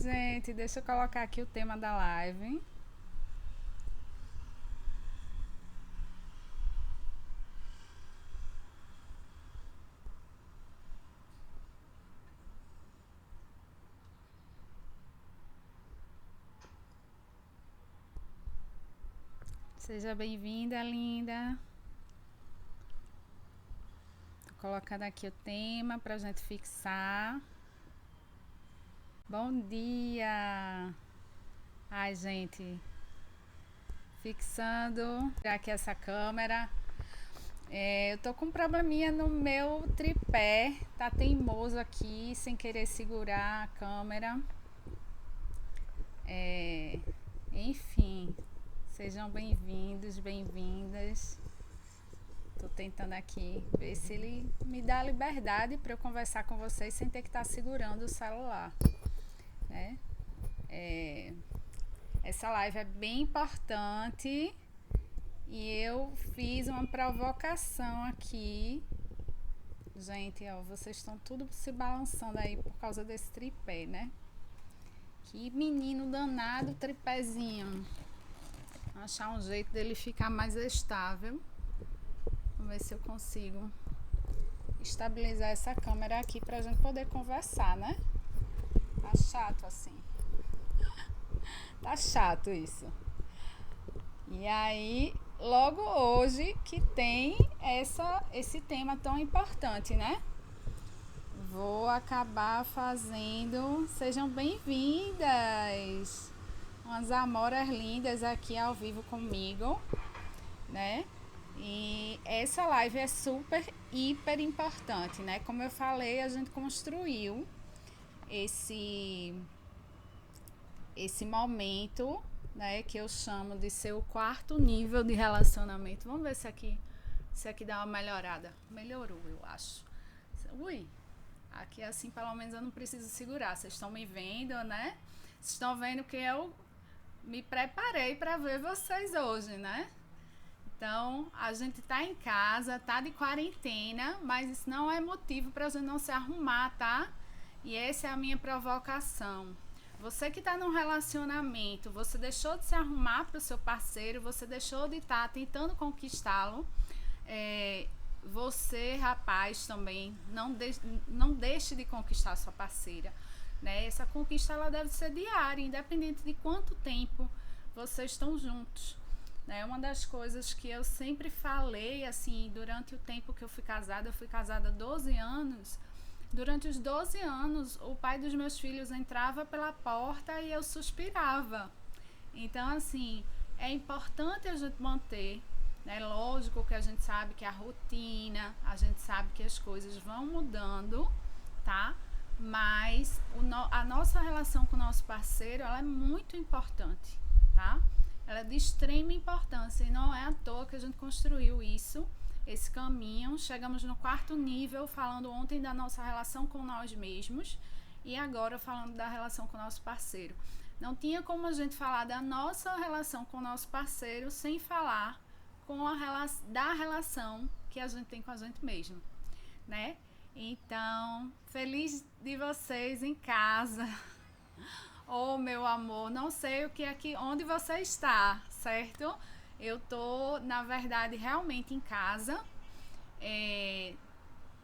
gente. Deixa eu colocar aqui o tema da live. Seja bem-vinda, linda. Tô colocando aqui o tema pra gente fixar. Bom dia! Ai, gente, fixando aqui essa câmera. Eu tô com um probleminha no meu tripé, tá teimoso aqui, sem querer segurar a câmera. Enfim, sejam bem-vindos, bem-vindas. Tô tentando aqui ver se ele me dá a liberdade para eu conversar com vocês sem ter que estar segurando o celular, né? Essa live é bem importante e eu fiz uma provocação aqui. Gente, ó, vocês estão tudo se balançando aí por causa desse tripé, né? Que menino danado, tripézinho. Vou achar um jeito dele ficar mais estável. Vamos ver se eu consigo estabilizar essa câmera aqui pra gente poder conversar, né? Tá chato assim. Tá chato isso. E aí, logo hoje que tem esse tema tão importante, né? Vou acabar fazendo. Sejam bem-vindas! Umas amoras lindas aqui ao vivo comigo, né? E essa live é super, hiper importante, né? Como eu falei, a gente construiu esse momento, né, que eu chamo de ser o quarto nível de relacionamento. Vamos ver se aqui dá uma melhorada. Melhorou, eu acho. Ui, aqui assim pelo menos eu não preciso segurar. Vocês estão me vendo, né? Vocês estão vendo que eu me preparei para ver vocês hoje, né? Então, a gente tá em casa, tá de quarentena, mas isso não é motivo para a gente não se arrumar, tá? E essa é a minha provocação. Você que está num relacionamento, você deixou de se arrumar para o seu parceiro, você deixou de estar tentando conquistá-lo. Você, rapaz, também, não deixe de conquistar sua parceira, né? Essa conquista ela deve ser diária, independente de quanto tempo vocês estão juntos. Né? Uma das coisas que eu sempre falei, assim, durante o tempo que eu fui casada 12 anos. Durante os 12 anos, o pai dos meus filhos entrava pela porta e eu suspirava. Então, assim, é importante a gente manter, né? Lógico que a gente sabe que a rotina, a gente sabe que as coisas vão mudando, tá? Mas a nossa relação com o nosso parceiro, ela é muito importante, tá? Ela é de extrema importância e não é à toa que a gente construiu esse caminho. Chegamos no quarto nível, falando ontem da nossa relação com nós mesmos e agora falando da relação com o nosso parceiro. Não tinha como a gente falar da nossa relação com o nosso parceiro sem falar da relação que a gente tem com a gente mesmo, né? Então, feliz de vocês em casa. Oh, meu amor, não sei o que aqui, onde você está, certo? Eu tô, na verdade, realmente em casa.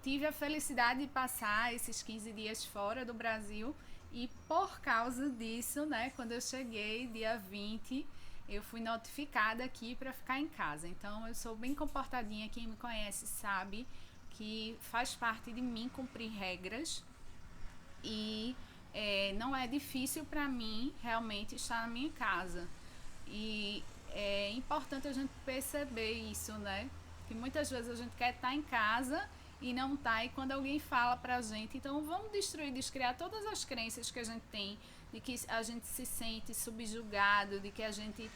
Tive a felicidade de passar esses 15 dias fora do Brasil e por causa disso, né, quando eu cheguei, dia 20, eu fui notificada aqui para ficar em casa. Então, eu sou bem comportadinha, quem me conhece sabe que faz parte de mim cumprir regras e não é difícil para mim realmente estar na minha casa. E é importante a gente perceber isso, né? Que muitas vezes a gente quer estar em casa e não tá, e quando alguém fala pra gente, então vamos destruir, descriar todas as crenças que a gente tem, de que a gente se sente subjugado, de que a gente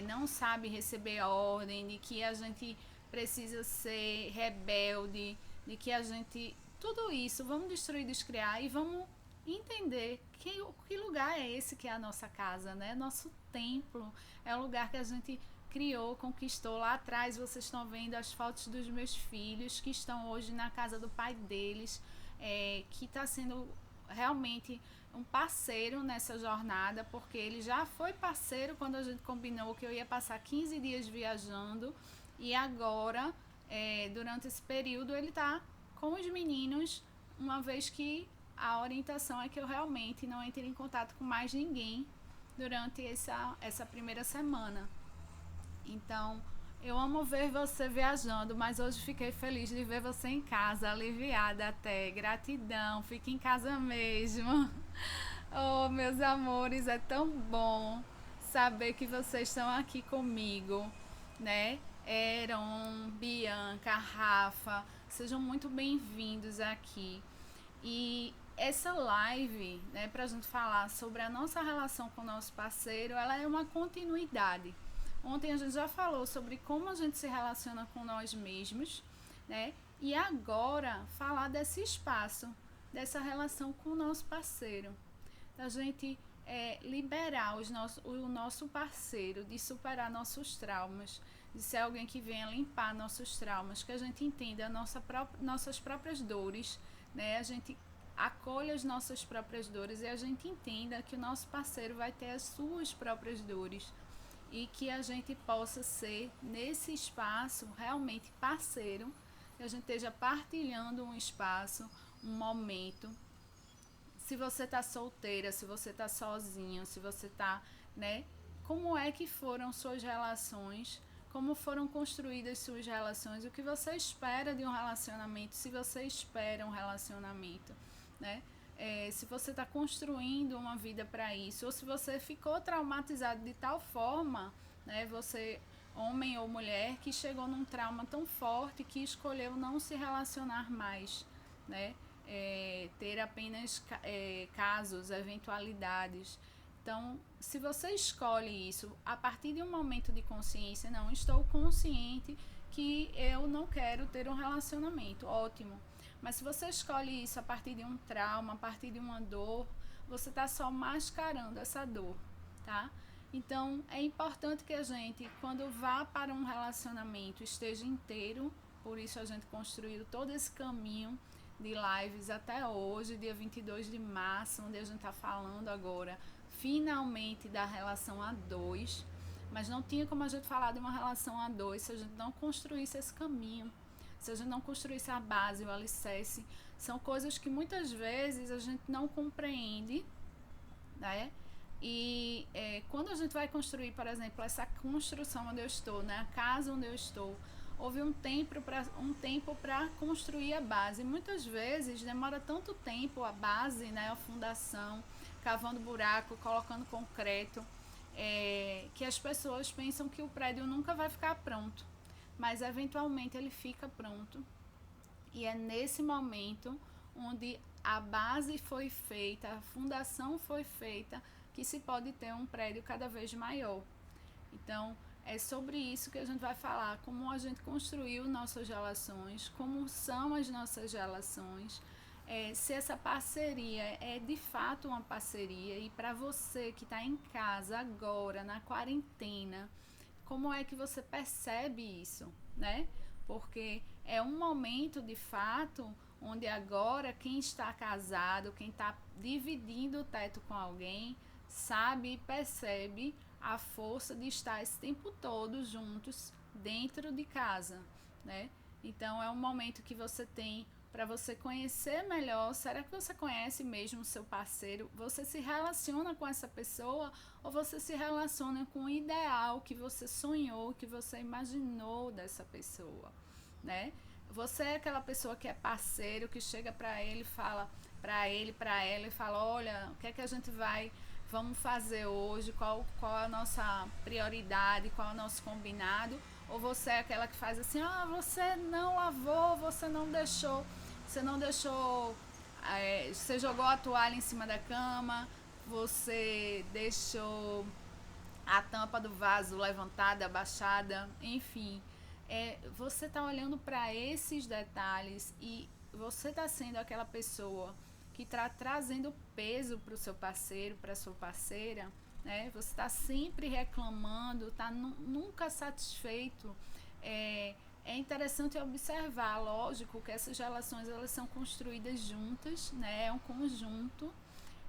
não sabe receber ordem, de que a gente precisa ser rebelde, de que a gente... Tudo isso, vamos destruir, descriar e vamos entender que lugar é esse que é a nossa casa, né? Nosso templo, é o lugar que a gente criou, conquistou. Lá atrás vocês estão vendo as fotos dos meus filhos que estão hoje na casa do pai deles, que está sendo realmente um parceiro nessa jornada, porque ele já foi parceiro quando a gente combinou que eu ia passar 15 dias viajando, e agora, durante esse período, ele está com os meninos, uma vez que a orientação é que eu realmente não entre em contato com mais ninguém durante essa primeira semana. Então, eu amo ver você viajando, mas hoje fiquei feliz de ver você em casa, aliviada até. Gratidão, fique em casa mesmo. Oh, meus amores, é tão bom saber que vocês estão aqui comigo, né? Eron, Bianca, Rafa, sejam muito bem-vindos aqui. E essa live, né, para a gente falar sobre a nossa relação com o nosso parceiro, ela é uma continuidade. Ontem a gente já falou sobre como a gente se relaciona com nós mesmos, né? E agora falar desse espaço, dessa relação com o nosso parceiro. Da gente liberar o nosso parceiro, de superar nossos traumas, de ser alguém que venha limpar nossos traumas, que a gente entenda nossas próprias dores, né? A gente acolha as nossas próprias dores e a gente entenda que o nosso parceiro vai ter as suas próprias dores, e que a gente possa ser, nesse espaço, realmente parceiro, que a gente esteja partilhando um espaço, um momento. Se você está solteira, se você está sozinho, se você está, né? Como é que foram suas relações, como foram construídas suas relações, o que você espera de um relacionamento, se você espera um relacionamento, né? Se você está construindo uma vida para isso, ou se você ficou traumatizado de tal forma, né, você, homem ou mulher, que chegou num trauma tão forte que escolheu não se relacionar mais, né, ter apenas casos, eventualidades. Então, se você escolhe isso a partir de um momento de consciência, não, estou consciente que eu não quero ter um relacionamento, ótimo. Mas se você escolhe isso a partir de um trauma, a partir de uma dor, você está só mascarando essa dor, tá? Então, é importante que a gente, quando vá para um relacionamento, esteja inteiro. Por isso a gente construiu todo esse caminho de lives até hoje, dia 22 de março, onde a gente está falando agora, finalmente, da relação a dois. Mas não tinha como a gente falar de uma relação a dois se a gente não construísse esse caminho, se a gente não construísse a base, o alicerce. São coisas que muitas vezes a gente não compreende, né? E quando a gente vai construir, por exemplo, essa construção onde eu estou, né? A casa onde eu estou, houve um tempo para construir a base. Muitas vezes demora tanto tempo a base, né? A fundação, cavando buraco, colocando concreto, que as pessoas pensam que o prédio nunca vai ficar pronto. Mas eventualmente ele fica pronto, e é nesse momento onde a base foi feita, a fundação foi feita, que se pode ter um prédio cada vez maior. Então, é sobre isso que a gente vai falar, como a gente construiu nossas relações, como são as nossas relações, se essa parceria é de fato uma parceria, e para você que está em casa agora, na quarentena, como é que você percebe isso, né? Porque é um momento, de fato, onde agora quem está casado, quem está dividindo o teto com alguém, sabe e percebe a força de estar esse tempo todo juntos dentro de casa, né? Então é um momento que você tem para você conhecer melhor. Será que você conhece mesmo o seu parceiro? Você se relaciona com essa pessoa, ou você se relaciona com o ideal que você sonhou, que você imaginou dessa pessoa, né? Você é aquela pessoa que é parceiro, que chega para ele, fala para ele, para ela, e fala: olha, o que é que a gente vamos fazer hoje, qual é a nossa prioridade, qual é o nosso combinado? Ou você é aquela que faz assim: você não lavou, você não deixou, você jogou a toalha em cima da cama, você deixou a tampa do vaso levantada, abaixada, enfim. Você está olhando para esses detalhes, e você está sendo aquela pessoa que está trazendo peso para o seu parceiro, para a sua parceira, né? Você está sempre reclamando, está nunca satisfeito. é interessante observar, lógico, que essas relações elas são construídas juntas, né? É um conjunto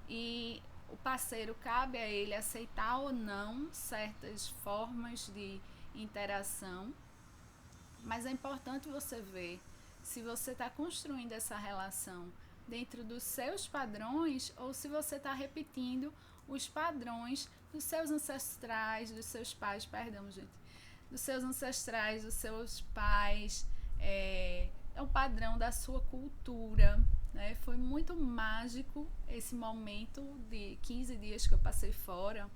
e o parceiro cabe a ele aceitar ou não certas formas de interação, mas é importante você ver se você está construindo essa relação dentro dos seus padrões ou se você está repetindo os padrões dos seus ancestrais, dos seus pais, perdão, gente, dos seus ancestrais, dos seus pais, é um padrão da sua cultura, né? Foi muito mágico esse momento de 15 dias que eu passei fora.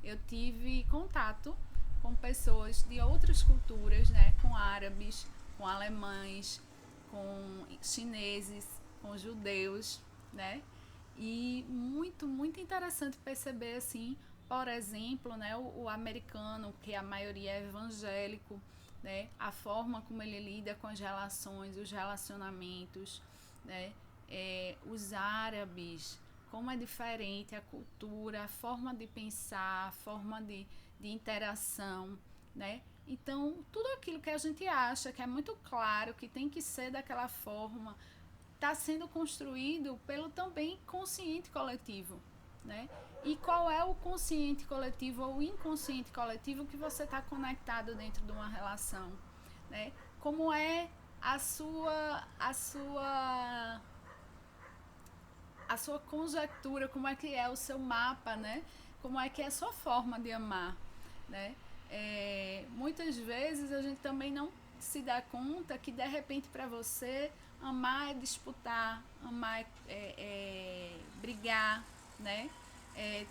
Eu tive contato com pessoas de outras culturas, né? Com árabes, com alemães, com chineses, com judeus, né? E muito interessante perceber assim, por exemplo, né, o americano, que a maioria é evangélico, né, a forma como ele lida com as relações, os relacionamentos, né, os árabes, como é diferente a cultura, a forma de pensar, a forma de interação, né? Então, tudo aquilo que a gente acha que é muito claro, que tem que ser daquela forma, está sendo construído pelo também consciente coletivo, né? E qual é o consciente coletivo ou o inconsciente coletivo que você está conectado dentro de uma relação, né? Como é a sua conjectura, como é que é o seu mapa, né? Como é que é a sua forma de amar, né? Muitas vezes a gente também não se dá conta que de repente para você amar é disputar, amar é brigar, né?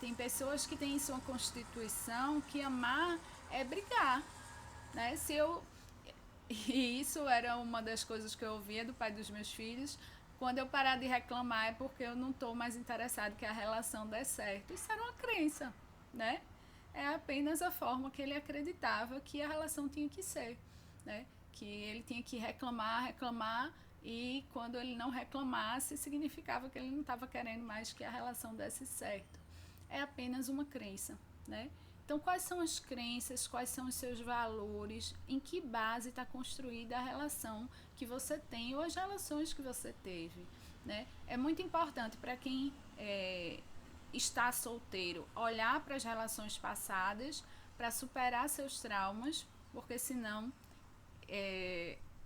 Tem pessoas que têm em sua constituição que amar é brigar, né? E isso era uma das coisas que eu ouvia do pai dos meus filhos. Quando eu parar de reclamar é porque eu não estou mais interessado que a relação dê certo. Isso era uma crença, né? É apenas a forma que ele acreditava que a relação tinha que ser, né? Que ele tinha que reclamar, e quando ele não reclamasse, significava que ele não estava querendo mais que a relação desse certo. É apenas uma crença, né? Então, quais são as crenças, quais são os seus valores, em que base está construída a relação que você tem ou as relações que você teve, né? É muito importante para quem está solteiro olhar para as relações passadas para superar seus traumas, porque senão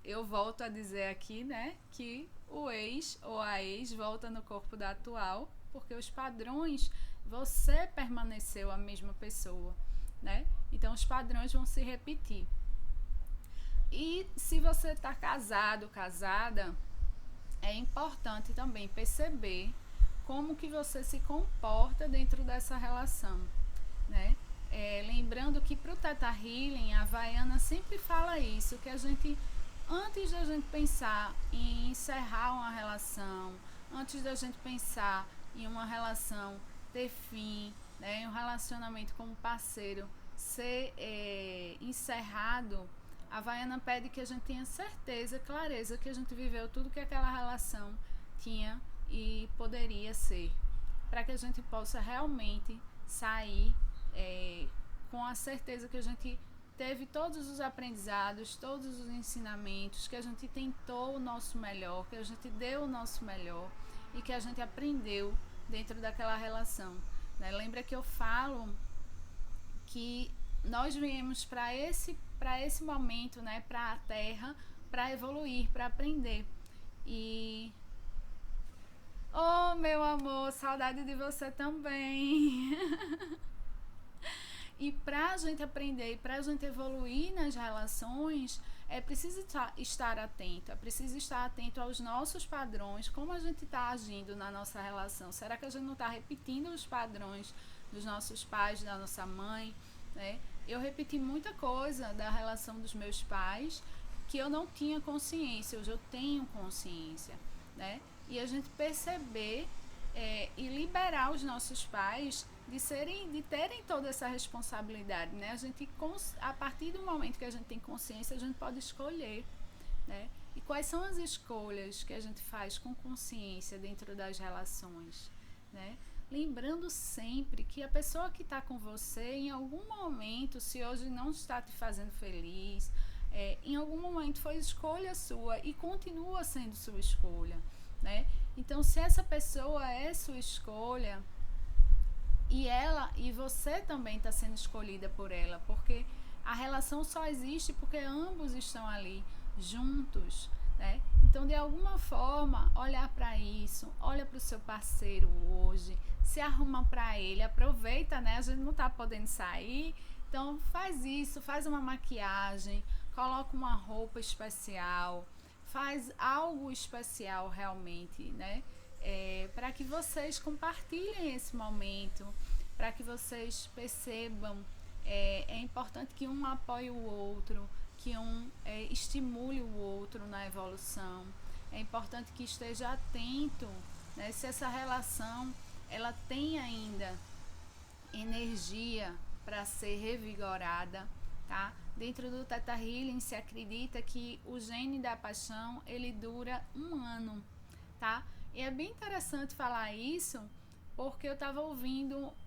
eu volto a dizer aqui, né, que o ex ou a ex volta no corpo da atual, porque os padrões, você permaneceu a mesma pessoa, né? Então os padrões vão se repetir. E se você está casado, casada, é importante também perceber como que você se comporta dentro dessa relação, né? Lembrando que para o Theta Healing, a Havaiana sempre fala isso, que a gente, antes da gente pensar em encerrar uma relação, antes da gente pensar em uma relação ter fim, né, um relacionamento como parceiro ser encerrado, a Havaiana pede que a gente tenha certeza, clareza que a gente viveu tudo que aquela relação tinha e poderia ser, para que a gente possa realmente sair com a certeza que a gente teve todos os aprendizados, todos os ensinamentos, que a gente tentou o nosso melhor, que a gente deu o nosso melhor e que a gente aprendeu dentro daquela relação, né? Lembra que eu falo que nós viemos para esse momento, né, para a Terra, para evoluir, para aprender. E oh, meu amor, saudade de você também. E para a gente aprender, para a gente evoluir nas relações, é preciso estar atento, é preciso estar atento aos nossos padrões, como a gente está agindo na nossa relação. Será que a gente não está repetindo os padrões dos nossos pais, da nossa mãe, né? Eu repeti muita coisa da relação dos meus pais que eu não tinha consciência, hoje eu tenho consciência, né? E a gente perceber e liberar os nossos pais de terem toda essa responsabilidade, né? A partir do momento que a gente tem consciência, a gente pode escolher, né? E quais são as escolhas que a gente faz com consciência dentro das relações, né? Lembrando sempre que a pessoa que está com você, em algum momento, se hoje não está te fazendo feliz, em algum momento foi escolha sua e continua sendo sua escolha, né? Então, se essa pessoa é sua escolha e você também está sendo escolhida por ela, porque a relação só existe porque ambos estão ali juntos, né? Então, de alguma forma, olhar para isso, olha para o seu parceiro hoje, se arruma para ele, aproveita, né? A gente não está podendo sair, então faz isso, faz uma maquiagem, coloca uma roupa especial, faz algo especial realmente, né? Para que vocês compartilhem esse momento, para que vocês percebam. É importante que um apoie o outro, que um estimule o outro na evolução. É importante que esteja atento, né, se essa relação ela tem ainda energia para ser revigorada, tá? Dentro do Theta Healing se acredita que o gene da paixão ele dura 1 ano, tá? E é bem interessante falar isso porque eu estava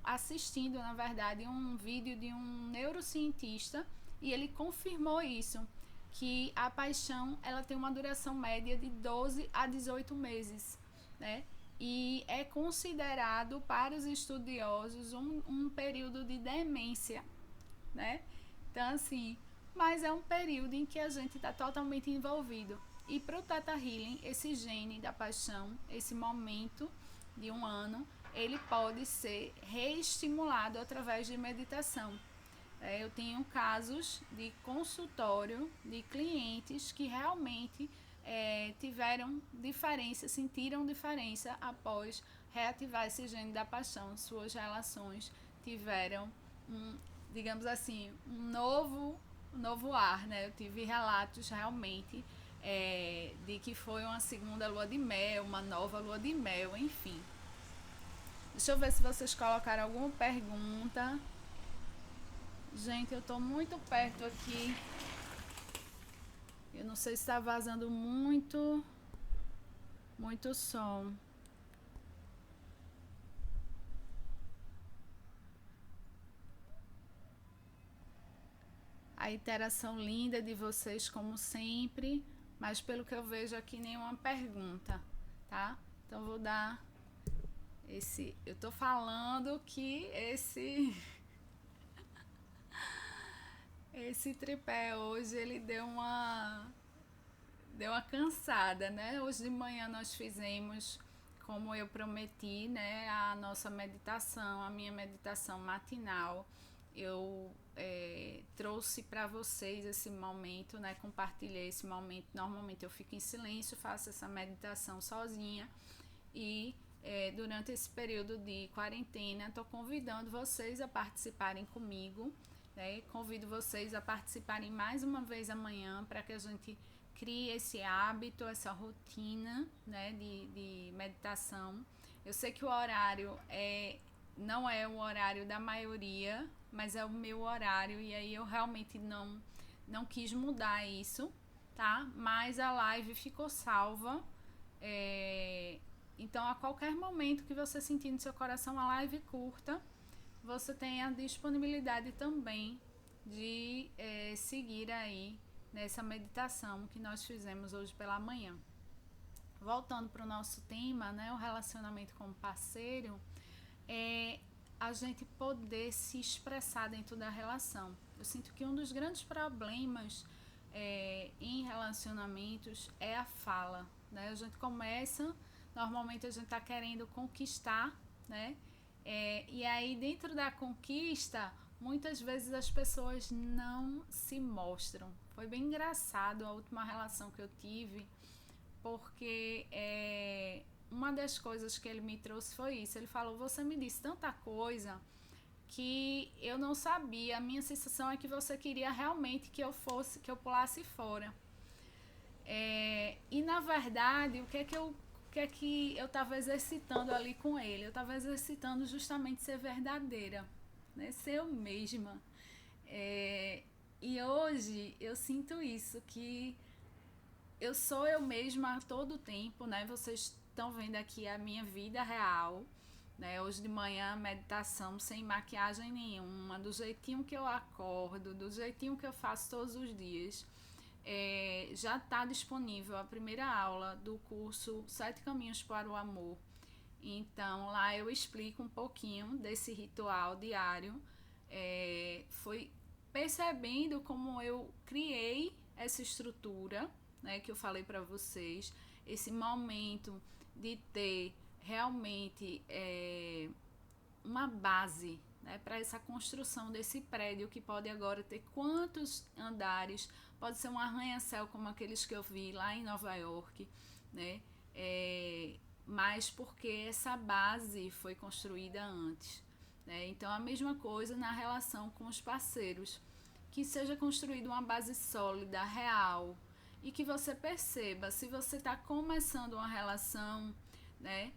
assistindo, na verdade, um vídeo de um neurocientista e ele confirmou isso, que a paixão ela tem uma duração média de 12 a 18 meses, né? E é considerado para os estudiosos um período de demência, né? Então, assim, mas é um período em que a gente está totalmente envolvido. E para o Theta Healing, esse gene da paixão, esse momento de 1 ano, ele pode ser reestimulado através de meditação. Eu tenho casos de consultório de clientes que realmente tiveram diferença, sentiram diferença após reativar esse gene da paixão. Suas relações tiveram, digamos assim, um novo ar, né? Eu tive relatos realmente de que foi uma segunda lua de mel, uma nova lua de mel, enfim. Deixa eu ver se vocês colocaram alguma pergunta. Gente, eu tô muito perto aqui. Eu não sei se tá vazando muito som. A interação linda de vocês, como sempre, mas pelo que eu vejo aqui, nenhuma pergunta, tá? Então vou dar eu tô falando que esse tripé hoje ele deu uma cansada, né? Hoje de manhã nós fizemos, como eu prometi, né, a nossa meditação, a minha meditação matinal. Eu trouxe para vocês esse momento, né? Compartilhei esse momento. Normalmente eu fico em silêncio, faço essa meditação sozinha e durante esse período de quarentena estou convidando vocês a participarem comigo, né? Convido vocês a participarem mais uma vez amanhã para que a gente crie esse hábito, essa rotina, né, de meditação. Eu sei que o horário não é o horário da maioria, mas é o meu horário e aí eu realmente não quis mudar isso, tá? Mas a live ficou salva. Então, a qualquer momento que você sentir no seu coração a live curta, você tem a disponibilidade também de seguir aí nessa meditação que nós fizemos hoje pela manhã. Voltando para o nosso tema, né, o relacionamento com o parceiro, a gente poder se expressar dentro da relação. Eu sinto que um dos grandes problemas em relacionamentos é a fala, né? A gente começa, normalmente a gente está querendo conquistar, né? E aí dentro da conquista, muitas vezes as pessoas não se mostram. Foi bem engraçado a última relação que eu tive, porque uma das coisas que ele me trouxe foi isso. Ele falou, você me disse tanta coisa que eu não sabia. A minha sensação é que você queria realmente que eu pulasse fora. E na verdade, o que é que eu estava exercitando ali com ele? Eu estava exercitando justamente ser verdadeira, né? Ser eu mesma. E hoje eu sinto isso, que eu sou eu mesma a todo tempo, né? Vocês estão vendo aqui a minha vida real, né? Hoje de manhã, meditação sem maquiagem nenhuma, do jeitinho que eu acordo, do jeitinho que eu faço todos os dias. já está disponível a primeira aula do curso 7 Caminhos para o Amor. Então, lá eu explico um pouquinho desse ritual diário. Foi percebendo como eu criei essa estrutura, né, que eu falei para vocês, esse momento de ter realmente uma base, né, para essa construção desse prédio que pode agora ter quantos andares, pode ser um arranha-céu como aqueles que eu vi lá em Nova York, né, mas porque essa base foi construída antes, né? Então a mesma coisa na relação com os parceiros, que seja construída uma base sólida, real, e que você perceba se você está começando uma relação, né?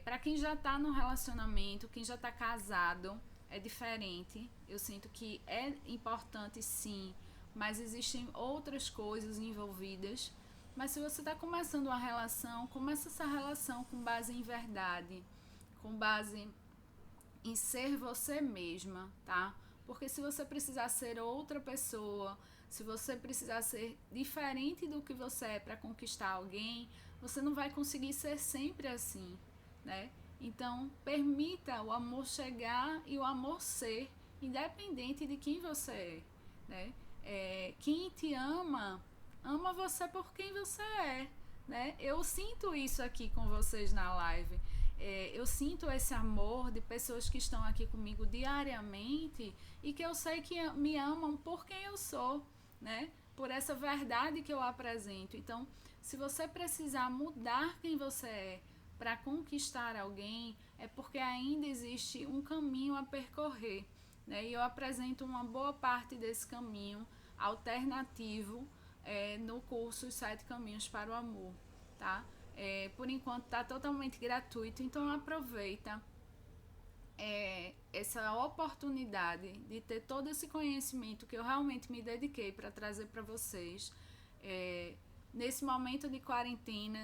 Para quem já está no relacionamento, quem já está casado, é diferente. Eu sinto que é importante sim, mas existem outras coisas envolvidas. Mas se você está começando uma relação, começa essa relação com base em verdade, com base em ser você mesma, tá? Porque se você precisar ser outra pessoa, se você precisar ser diferente do que você é para conquistar alguém, você não vai conseguir ser sempre assim, né? Então, permita o amor chegar e o amor ser, independente de quem você é, né? Quem te ama, ama você por quem você é, né? Eu sinto isso aqui com vocês na live. Eu sinto esse amor de pessoas que estão aqui comigo diariamente e que eu sei que me amam por quem eu sou, né? Por essa verdade que eu apresento. Então, se você precisar mudar quem você é para conquistar alguém, é porque ainda existe um caminho a percorrer, né? E eu apresento uma boa parte desse caminho alternativo no curso Os 7 Caminhos para o Amor, tá? Por enquanto está totalmente gratuito, então aproveita essa oportunidade de ter todo esse conhecimento que eu realmente me dediquei para trazer para vocês. Nesse momento de quarentena,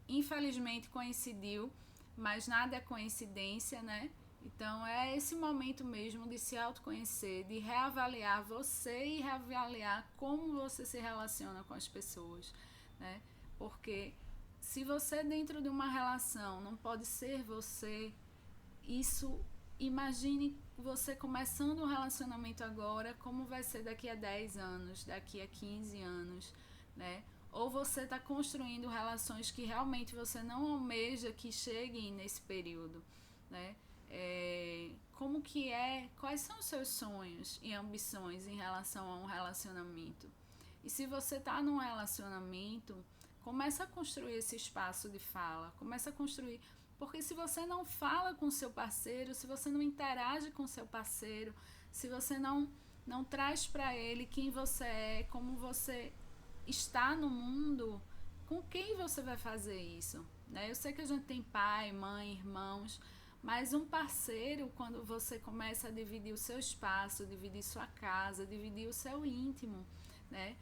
infelizmente coincidiu, mas nada é coincidência, né? Então é esse momento mesmo de se autoconhecer, de reavaliar você e reavaliar como você se relaciona com as pessoas, né? Porque se você dentro de uma relação não pode ser você, isso, imagine você começando um relacionamento agora, como vai ser daqui a 10 anos, daqui a 15 anos, né? Ou você está construindo relações que realmente você não almeja que cheguem nesse período, né? Como que quais são os seus sonhos e ambições em relação a um relacionamento? E se você está num relacionamento, começa a construir esse espaço de fala, começa a construir, porque se você não fala com seu parceiro, se você não interage com seu parceiro, se você não traz para ele quem você é, como você está no mundo, com quem você vai fazer isso, né? Eu sei que a gente tem pai, mãe, irmãos, mas um parceiro, quando você começa a dividir o seu espaço, dividir sua casa, dividir o seu íntimo, né?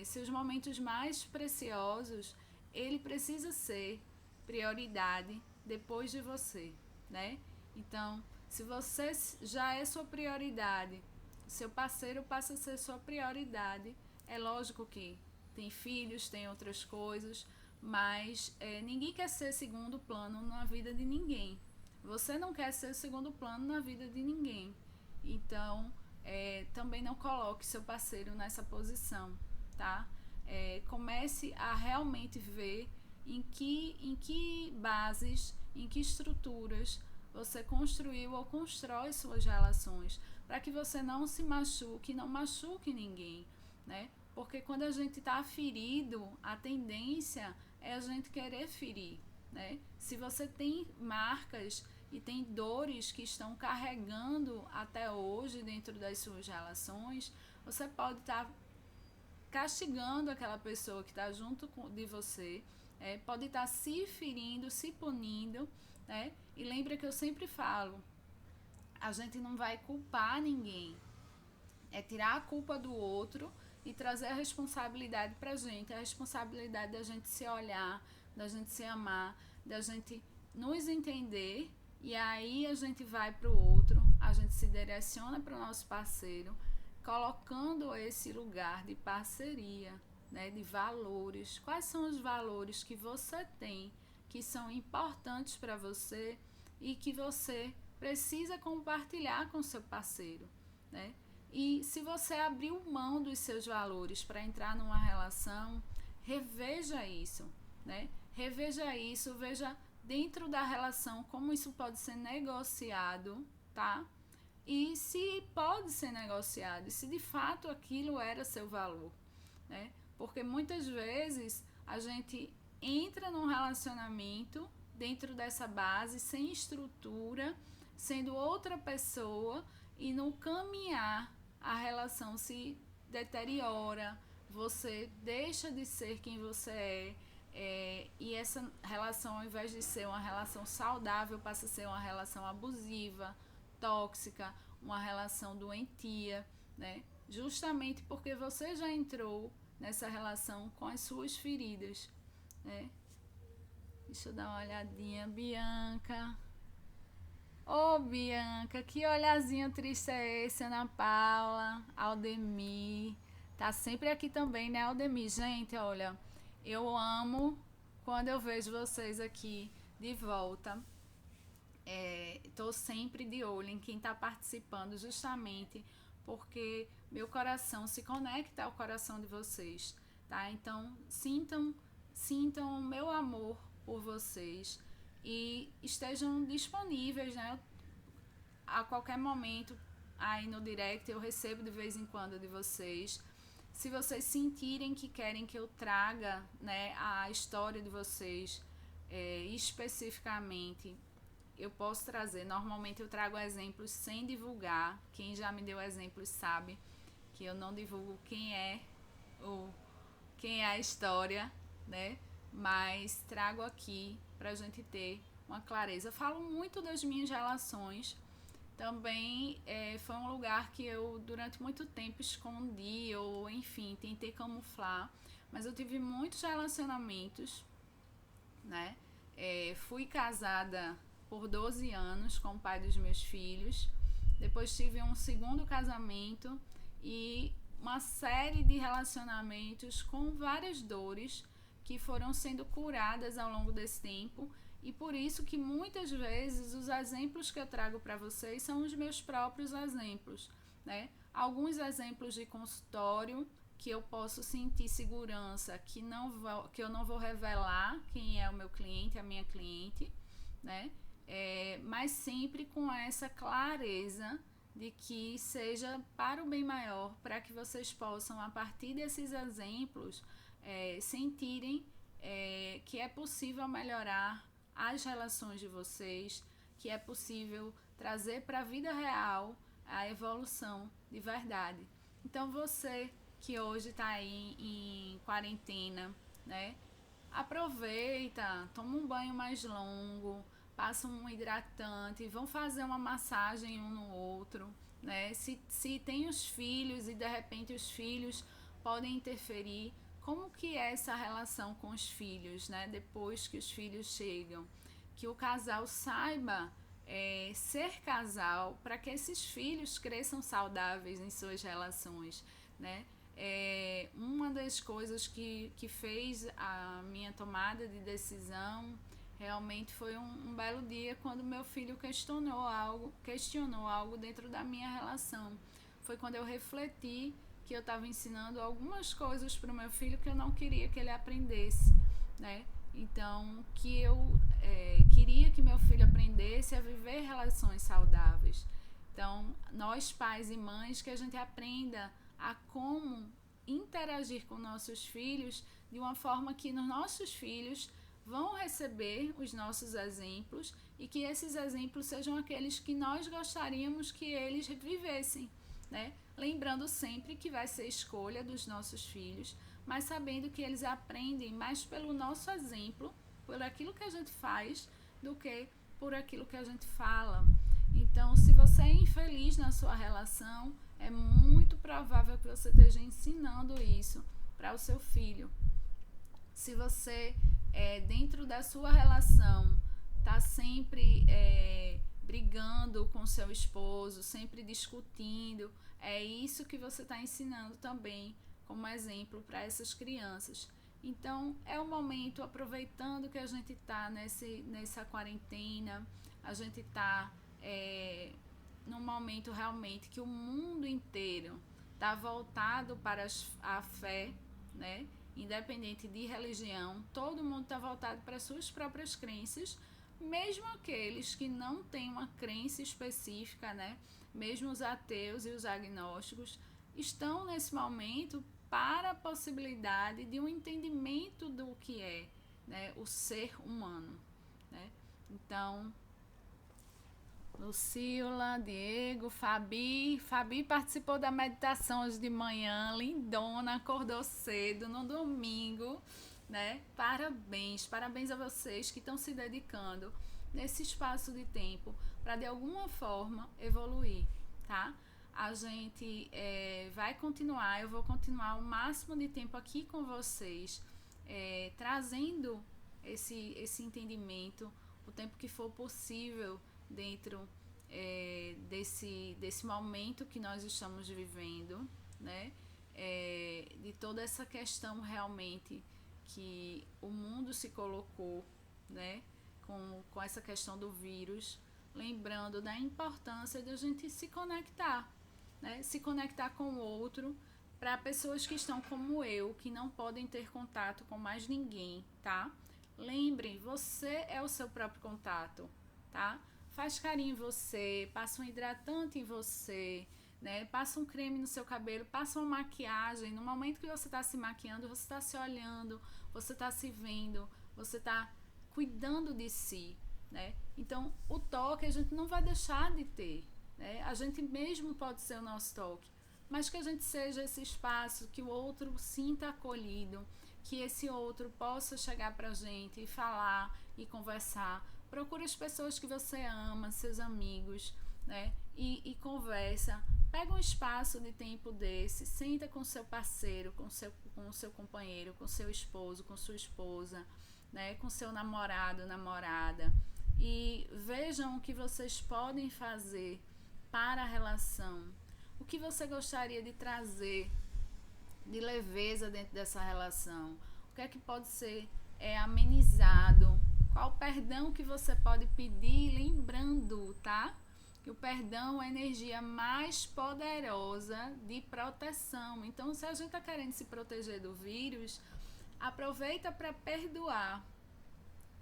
Seus momentos mais preciosos, ele precisa ser prioridade depois de você, né? Então, se você já é sua prioridade, seu parceiro passa a ser sua prioridade. É lógico que tem filhos, tem outras coisas, mas ninguém quer ser segundo plano na vida de ninguém. Você não quer ser segundo plano na vida de ninguém. Então, também não coloque seu parceiro nessa posição, tá? Comece a realmente ver em que bases, em que estruturas você construiu ou constrói suas relações, para que você não se machuque, não machuque ninguém, né? Porque quando a gente está ferido, a tendência é a gente querer ferir, né? Se você tem marcas e tem dores que estão carregando até hoje dentro das suas relações, você pode estar castigando aquela pessoa que está junto de você, pode estar se ferindo, se punindo, né? E lembra que eu sempre falo, a gente não vai culpar ninguém, é tirar a culpa do outro e trazer a responsabilidade pra gente, a responsabilidade da gente se olhar, da gente se amar, da gente nos entender, e aí a gente vai pro outro, a gente se direciona pro nosso parceiro colocando esse lugar de parceria, né, de valores. Quais são os valores que você tem, que são importantes para você e que você precisa compartilhar com seu parceiro, né? E se você abriu mão dos seus valores para entrar numa relação, reveja isso, né? Reveja isso, veja dentro da relação como isso pode ser negociado, tá? E se pode ser negociado, e se de fato aquilo era seu valor, né? Porque muitas vezes a gente entra num relacionamento dentro dessa base, sem estrutura, sendo outra pessoa, e no caminhar a relação se deteriora, você deixa de ser quem você e essa relação, ao invés de ser uma relação saudável, passa a ser uma relação abusiva, tóxica, uma relação doentia, né? Justamente porque você já entrou nessa relação com as suas feridas, né? Deixa eu dar uma olhadinha, Bianca. Ô, Bianca, que olhazinho triste é esse, Ana Paula, Aldemir. Tá sempre aqui também, né, Aldemir? Gente, olha, eu amo quando eu vejo vocês aqui de volta. Tô sempre de olho em quem tá participando, justamente porque meu coração se conecta ao coração de vocês, tá? Então, sintam o meu amor por vocês e estejam disponíveis, né? A qualquer momento aí no direct eu recebo de vez em quando de vocês. Se vocês sentirem que querem que eu traga, né, a história de vocês especificamente, eu posso trazer. Normalmente eu trago exemplos sem divulgar. Quem já me deu exemplos sabe que eu não divulgo quem é a história, né? Mas trago aqui pra gente ter uma clareza. Eu falo muito das minhas relações. Também foi um lugar que eu durante muito tempo escondi ou enfim, tentei camuflar, mas eu tive muitos relacionamentos, né? Fui casada por 12 anos com o pai dos meus filhos, depois tive um segundo casamento e uma série de relacionamentos com várias dores que foram sendo curadas ao longo desse tempo. E por isso que muitas vezes os exemplos que eu trago para vocês são os meus próprios exemplos, né? Alguns exemplos de consultório que eu posso sentir segurança, que eu não vou revelar quem é o meu cliente, a minha cliente, né? Mas sempre com essa clareza de que seja para o bem maior, para que vocês possam, a partir desses exemplos, sentirem que é possível melhorar as relações de vocês, que é possível trazer para a vida real a evolução de verdade. Então você que hoje está aí em quarentena, né? Aproveita, toma um banho mais longo, passa um hidratante, vão fazer uma massagem um no outro, né? Se tem os filhos e de repente os filhos podem interferir, como que é essa relação com os filhos, né? Depois que os filhos chegam, que o casal saiba ser casal para que esses filhos cresçam saudáveis em suas relações, né? Uma das coisas que fez a minha tomada de decisão realmente foi um belo dia quando meu filho questionou algo dentro da minha relação. Foi quando eu refleti que eu estava ensinando algumas coisas para o meu filho que eu não queria que ele aprendesse, né? Então, que eu queria que meu filho aprendesse a viver relações saudáveis. Então, nós pais e mães, que a gente aprenda a como interagir com nossos filhos de uma forma que os nossos filhos vão receber os nossos exemplos e que esses exemplos sejam aqueles que nós gostaríamos que eles vivessem, né? Lembrando sempre que vai ser escolha dos nossos filhos, mas sabendo que eles aprendem mais pelo nosso exemplo, por aquilo que a gente faz, do que por aquilo que a gente fala. Então, se você é infeliz na sua relação, é muito provável que você esteja ensinando isso para o seu filho. Se você, dentro da sua relação, está sempre brigando com seu esposo, sempre discutindo. É isso que você está ensinando também como exemplo para essas crianças. Então, é o momento, aproveitando que a gente está nessa quarentena, a gente está num momento realmente que o mundo inteiro está voltado para a fé, né? Independente de religião, todo mundo está voltado para as suas próprias crenças, mesmo aqueles que não têm uma crença específica, né? Mesmo os ateus e os agnósticos estão nesse momento para a possibilidade de um entendimento do que é, né, o ser humano, né? Então, Lucila, Diego, Fabi participou da meditação hoje de manhã, lindona, acordou cedo no domingo, né? Parabéns a vocês que estão se dedicando nesse espaço de tempo para de alguma forma evoluir, tá? A gente vai continuar, eu vou continuar o máximo de tempo aqui com vocês, trazendo esse entendimento, o tempo que for possível dentro desse momento que nós estamos vivendo, né? De toda essa questão realmente que o mundo se colocou, né? Com essa questão do vírus, lembrando da importância de a gente se conectar, né? Se conectar com o outro, para pessoas que estão como eu, que não podem ter contato com mais ninguém, tá? Lembre, você é o seu próprio contato, tá? Faz carinho em você, passa um hidratante em você, né? Passa um creme no seu cabelo, passa uma maquiagem. No momento que você está se maquiando, você está se olhando, você está se vendo, você está cuidando de si, né? Então, o toque a gente não vai deixar de ter, né? A gente mesmo pode ser o nosso toque, mas que a gente seja esse espaço que o outro sinta acolhido, que esse outro possa chegar pra gente e falar e conversar. Procure as pessoas que você ama, seus amigos, né? E conversa. Pega um espaço de tempo desse, senta com seu parceiro, com seu companheiro, com seu esposo, com sua esposa, né? Com seu namorado, namorada. E vejam o que vocês podem fazer para a relação. O que você gostaria de trazer de leveza dentro dessa relação? O que é que pode ser amenizado? Qual o perdão que você pode pedir? Lembrando, tá? Que o perdão é a energia mais poderosa de proteção. Então, se a gente está querendo se proteger do vírus, aproveita para perdoar,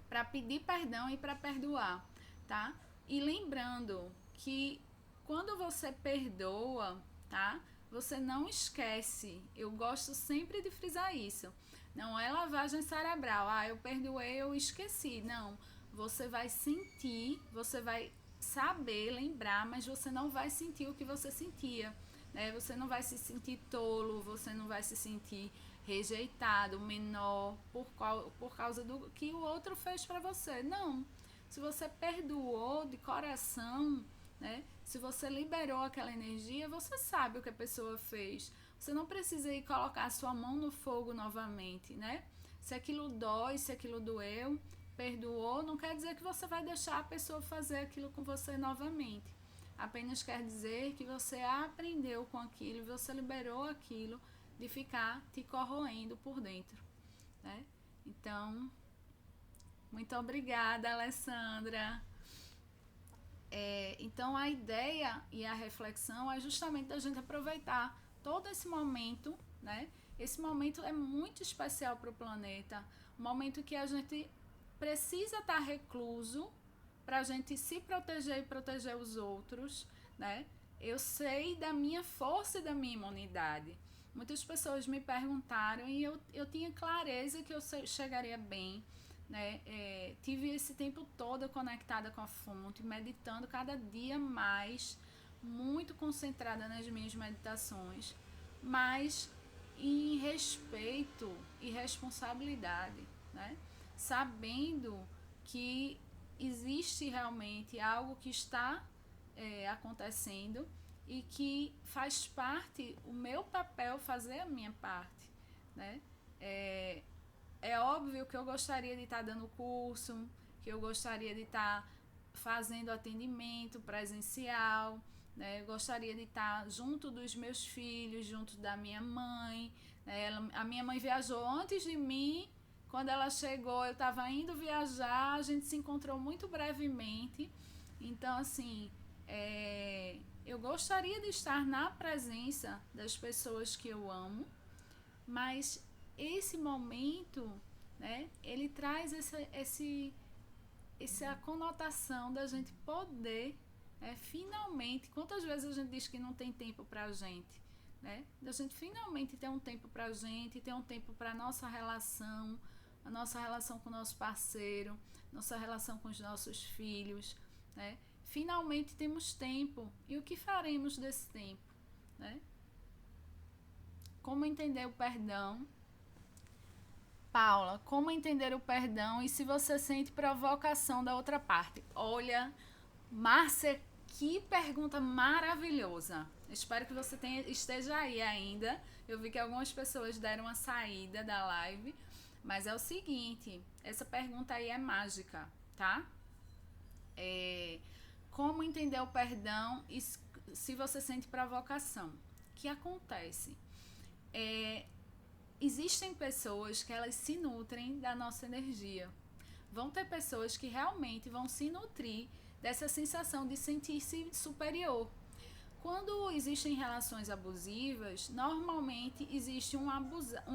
para pedir perdão e para perdoar, tá? E lembrando que quando você perdoa, tá? Você não esquece. Eu gosto sempre de frisar isso. Não é lavagem cerebral. Ah, eu perdoei, eu esqueci. Não. Você vai sentir, você vai saber, lembrar, mas você não vai sentir o que você sentia, né? Você não vai se sentir tolo, você não vai se sentir rejeitado, menor, por causa do que o outro fez para você. Não. Se você perdoou de coração, né? Se você liberou aquela energia, você sabe o que a pessoa fez. Você não precisa ir colocar a sua mão no fogo novamente, né? Se aquilo dói, se aquilo doeu, perdoou, não quer dizer que você vai deixar a pessoa fazer aquilo com você novamente. Apenas quer dizer que você aprendeu com aquilo e você liberou aquilo de ficar te corroendo por dentro, né? Então, muito obrigada, Alessandra. Então, a ideia e a reflexão é justamente a gente aproveitar todo esse momento, né? Esse momento é muito especial para o planeta, um momento que a gente precisa estar recluso para a gente se proteger e proteger os outros, né? Eu sei da minha força e da minha imunidade. Muitas pessoas me perguntaram e eu tinha clareza que eu chegaria bem, né? Tive esse tempo todo conectada com a fonte, meditando cada dia mais, muito concentrada nas minhas meditações, mas em respeito e responsabilidade, né? Sabendo que existe realmente algo que está acontecendo e que faz parte, o meu papel fazer a minha parte, né? É óbvio que eu gostaria de estar dando curso, que eu gostaria de estar fazendo atendimento presencial, né? Eu gostaria de estar junto dos meus filhos, junto da minha mãe, né? A minha mãe viajou antes de mim. Quando ela chegou, eu estava indo viajar, a gente se encontrou muito brevemente. Então, assim, eu gostaria de estar na presença das pessoas que eu amo, mas esse momento, né, ele traz essa conotação da gente poder, finalmente, quantas vezes a gente diz que não tem tempo pra gente, né? Da gente finalmente ter um tempo pra gente, ter um tempo pra nossa relação, a nossa relação com o nosso parceiro, nossa relação com os nossos filhos, né? Finalmente temos tempo. E o que faremos desse tempo, né? Como entender o perdão? Paula, como entender o perdão e se você sente provocação da outra parte? Olha, Márcia, que pergunta maravilhosa. Espero que você esteja aí ainda. Eu vi que algumas pessoas deram uma saída da live, mas é o seguinte, essa pergunta aí é mágica, tá? Como entender o perdão e se você sente provocação? O que acontece? Existem pessoas que elas se nutrem da nossa energia. Vão ter pessoas que realmente vão se nutrir dessa sensação de sentir-se superior. Quando existem relações abusivas, normalmente existe um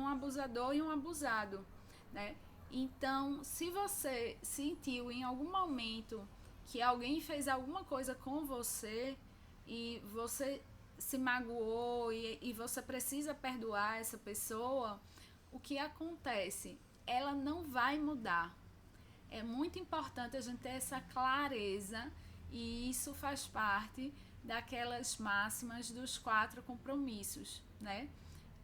abusador e um abusado, né? Então, se você sentiu em algum momento que alguém fez alguma coisa com você e você se magoou e você precisa perdoar essa pessoa, o que acontece? Ela não vai mudar. É muito importante a gente ter essa clareza e isso faz parte daquelas máximas dos 4 compromissos, né?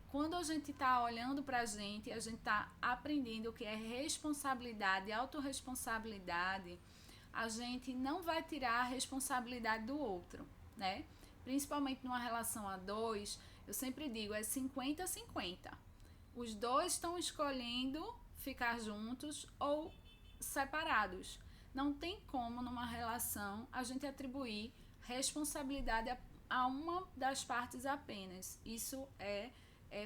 Quando a gente está olhando para a gente está aprendendo o que é responsabilidade, autorresponsabilidade, a gente não vai tirar a responsabilidade do outro, né? Principalmente numa relação a 2, eu sempre digo, é 50-50. Os 2 estão escolhendo ficar juntos ou separados. Não tem como numa relação a gente atribuir responsabilidade a uma das partes apenas. Isso é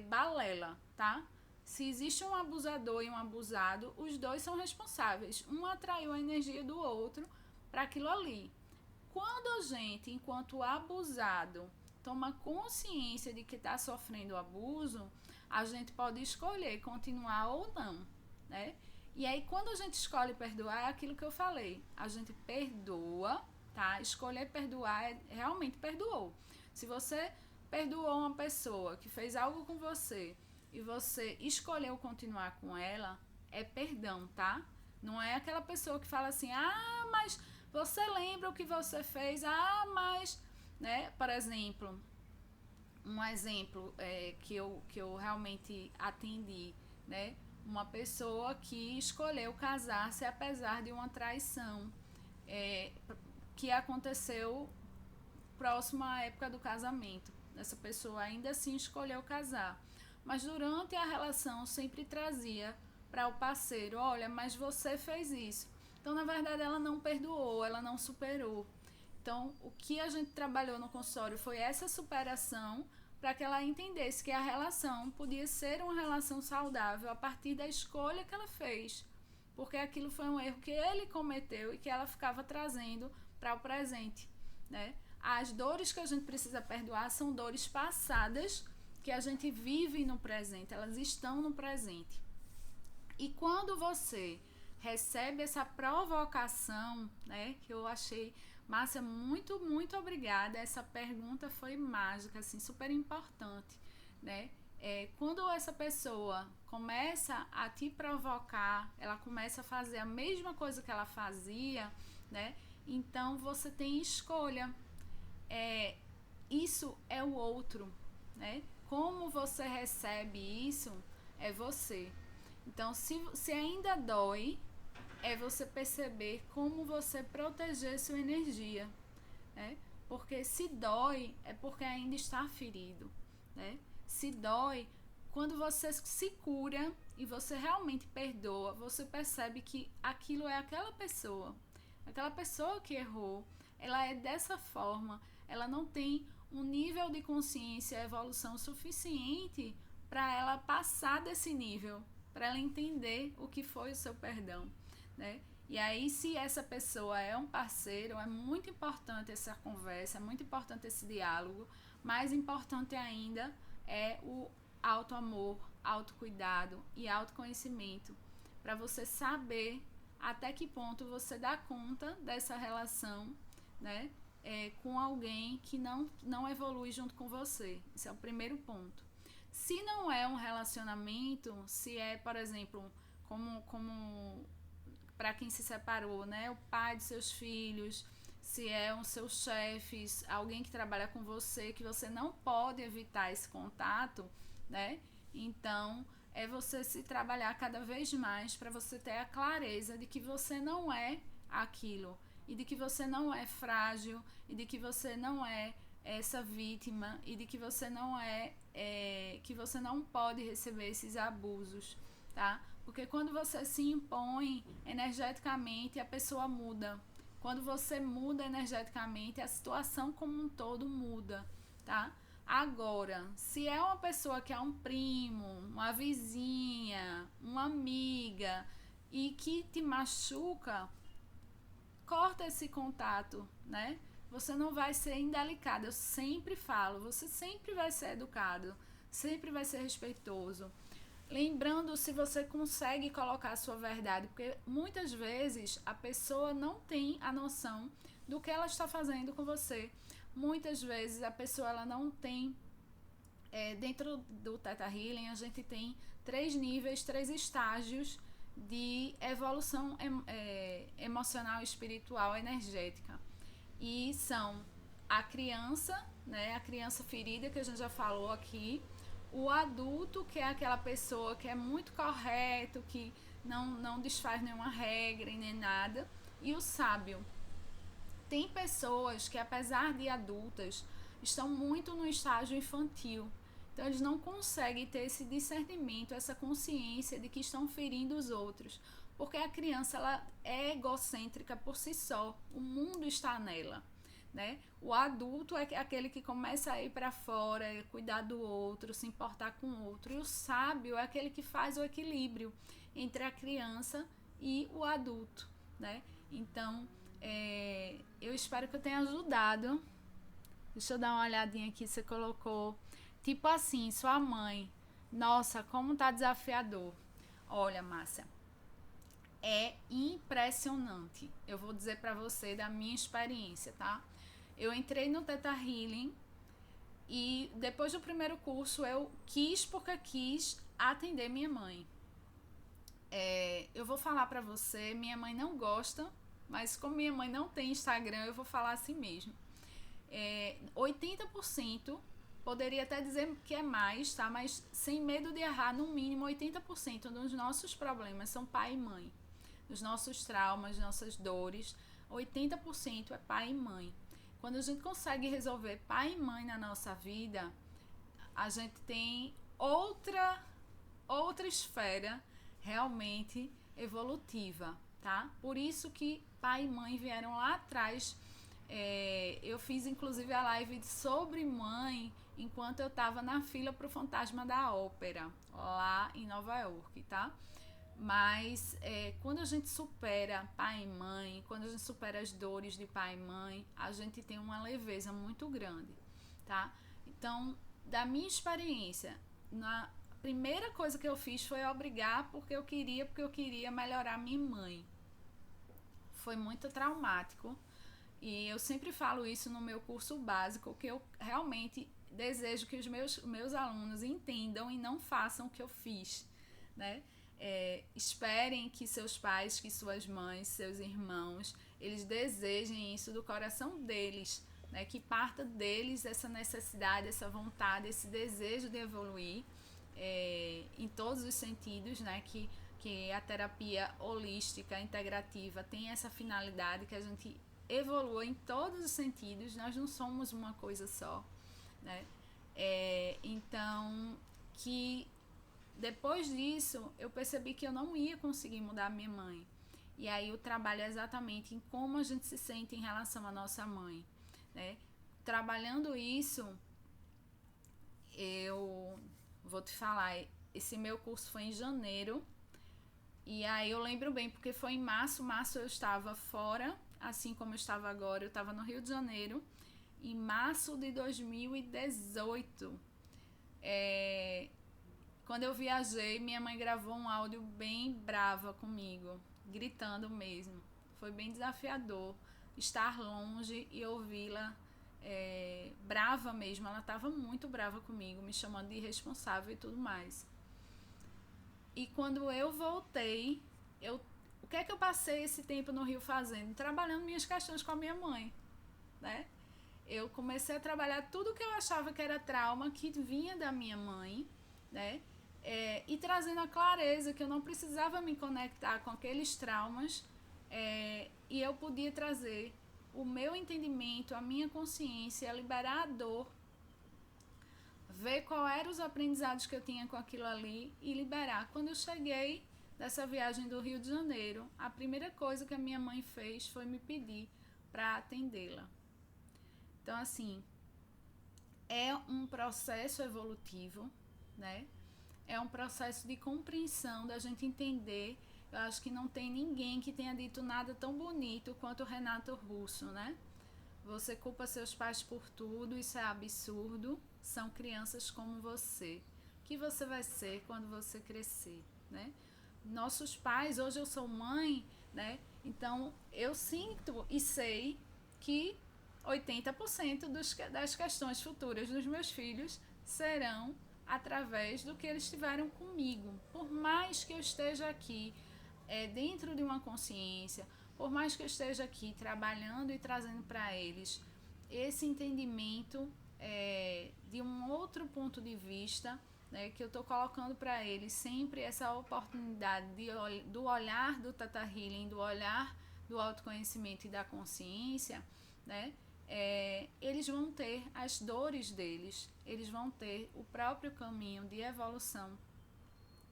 balela, tá? Se existe um abusador e um abusado, os 2 são responsáveis. Um atraiu a energia do outro para aquilo ali. Quando a gente, enquanto abusado, toma consciência de que está sofrendo abuso, a gente pode escolher continuar ou não, né? E aí, quando a gente escolhe perdoar, é aquilo que eu falei. A gente perdoa, tá? Escolher perdoar realmente perdoou. Se você perdoou uma pessoa que fez algo com você e você escolheu continuar com ela, é perdão, tá? Não é aquela pessoa que fala assim, mas você lembra o que você fez? Mas, né? Por exemplo, um exemplo que eu realmente atendi, né? Uma pessoa que escolheu casar-se apesar de uma traição que aconteceu próximo à época do casamento. Essa pessoa ainda assim escolheu casar, mas durante a relação sempre trazia para o parceiro, olha, mas você fez isso. Então, na verdade, ela não perdoou, ela não superou. Então, o que a gente trabalhou no consultório foi essa superação para que ela entendesse que a relação podia ser uma relação saudável a partir da escolha que ela fez, porque aquilo foi um erro que ele cometeu e que ela ficava trazendo para o presente, né? As dores que a gente precisa perdoar são dores passadas que a gente vive no presente, elas estão no presente. E quando você recebe essa provocação, né, que eu achei, Márcia, muito, muito obrigada, essa pergunta foi mágica, assim, super importante, né? Quando essa pessoa começa a te provocar, ela começa a fazer a mesma coisa que ela fazia, né? Então você tem escolha. Isso é o outro, né? Como você recebe isso é você. Então, se ainda dói, é você perceber como você proteger sua energia, né? Porque se dói, é porque ainda está ferido, né? Se dói, quando você se cura e você realmente perdoa, você percebe que aquilo é aquela pessoa, Aquela pessoa que errou, ela é dessa forma, ela não tem um nível de consciência, evolução suficiente para ela passar desse nível, para ela entender o que foi o seu perdão, né? E aí, se essa pessoa é um parceiro, é muito importante essa conversa, é muito importante esse diálogo. Mais importante ainda é o autoamor, autocuidado e autoconhecimento, para você saber até que ponto você dá conta dessa relação, né, com alguém que não evolui junto com você. Esse é o primeiro ponto. Se não é um relacionamento, se é, por exemplo, como para quem se separou, né, o pai de seus filhos, se é um seu chefe, alguém que trabalha com você, que você não pode evitar esse contato, né? Então, é você se trabalhar cada vez mais para você ter a clareza de que você não é aquilo, e de que você não é frágil, e de que você não é essa vítima, e de que você não que você não pode receber esses abusos, tá? Porque quando você se impõe energeticamente, a pessoa muda. Quando você muda energeticamente, a situação como um todo muda, tá? Agora, se é uma pessoa que é um primo, uma vizinha, uma amiga e que te machuca, corta esse contato, né? Você não vai ser indelicado. Eu sempre falo, você sempre vai ser educado, sempre vai ser respeitoso. Lembrando se você consegue colocar a sua verdade, porque muitas vezes a pessoa não tem a noção do que ela está fazendo com você. Muitas vezes a pessoa ela não tem, dentro do Theta Healing a gente tem 3 níveis, 3 estágios de evolução emocional, espiritual, energética. E são a criança, né, a criança ferida que a gente já falou aqui, o adulto, que é aquela pessoa que é muito correto, que não desfaz nenhuma regra e nem nada, e o sábio. Tem pessoas que, apesar de adultas, estão muito no estágio infantil. Então, eles não conseguem ter esse discernimento, essa consciência de que estão ferindo os outros. Porque a criança ela é egocêntrica por si só. O mundo está nela. Né? O adulto é aquele que começa a ir para fora, cuidar do outro, se importar com o outro. E o sábio é aquele que faz o equilíbrio entre a criança e o adulto. Né? Então, eu espero que eu tenha ajudado. Deixa eu dar uma olhadinha aqui. Você colocou tipo assim, sua mãe. Nossa, como tá desafiador. Olha, Márcia, é impressionante. Eu vou dizer para você da minha experiência, tá? Eu entrei no Theta Healing e depois do primeiro curso eu quis porque quis atender minha mãe. Eu vou falar pra você, minha mãe não gosta, mas como minha mãe não tem Instagram, eu vou falar assim mesmo. 80%, poderia até dizer que é mais, tá? Mas sem medo de errar, no mínimo 80% dos nossos problemas são pai e mãe. Dos nossos traumas, nossas dores, 80% é pai e mãe. Quando a gente consegue resolver pai e mãe na nossa vida, a gente tem outra esfera realmente evolutiva, tá? Por isso que pai e mãe vieram lá atrás. Eu fiz inclusive a live sobre mãe enquanto eu estava na fila pro Fantasma da Ópera, lá em Nova York, tá? Mas quando a gente supera pai e mãe, quando a gente supera as dores de pai e mãe, a gente tem uma leveza muito grande, tá? Então, da minha experiência, na primeira coisa que eu fiz foi obrigar porque eu queria melhorar minha mãe. Foi muito traumático e eu sempre falo isso no meu curso básico, que eu realmente desejo que os meus alunos entendam e não façam o que eu fiz, né? Esperem que seus pais, que suas mães, seus irmãos, eles desejem isso do coração deles, né? Que parta deles essa necessidade, essa vontade, esse desejo de evoluir em todos os sentidos, né? Que a terapia holística, integrativa tem essa finalidade, que a gente evolua em todos os sentidos, nós não somos uma coisa só, né? Então, que depois disso, eu percebi que eu não ia conseguir mudar minha mãe. E aí o trabalho é exatamente em como a gente se sente em relação à nossa mãe, né? Trabalhando isso, eu vou te falar, esse meu curso foi em janeiro, e aí eu lembro bem, porque foi em março eu estava fora, assim como eu estava agora, eu estava no Rio de Janeiro, em março de 2018. Quando eu viajei, minha mãe gravou um áudio bem brava comigo, gritando mesmo. Foi bem desafiador estar longe e ouvi-la brava mesmo. Ela estava muito brava comigo, me chamando de irresponsável e tudo mais. E quando eu voltei, o que é que eu passei esse tempo no Rio fazendo? Trabalhando minhas questões com a minha mãe, né? Eu comecei a trabalhar tudo que eu achava que era trauma, que vinha da minha mãe, né? E trazendo a clareza que eu não precisava me conectar com aqueles traumas, e eu podia trazer o meu entendimento, a minha consciência, liberar a dor, ver quais eram os aprendizados que eu tinha com aquilo ali e liberar. Quando eu cheguei dessa viagem do Rio de Janeiro, a primeira coisa que a minha mãe fez foi me pedir para atendê-la. Então, assim, é um processo evolutivo, né? É um processo de compreensão, da gente entender. Eu acho que não tem ninguém que tenha dito nada tão bonito quanto o Renato Russo, né? Você culpa seus pais por tudo, isso é absurdo. São crianças como você. O que você vai ser quando você crescer, né? Nossos pais, hoje eu sou mãe, né? Então eu sinto e sei que 80% das questões futuras dos meus filhos serão através do que eles tiveram comigo. Por mais que eu esteja aqui dentro de uma consciência, por mais que eu esteja aqui trabalhando e trazendo para eles esse entendimento de um outro ponto de vista, né, que eu estou colocando para eles sempre essa oportunidade do olhar do Theta Healing, do olhar do autoconhecimento e da consciência, né, eles vão ter as dores deles, eles vão ter o próprio caminho de evolução,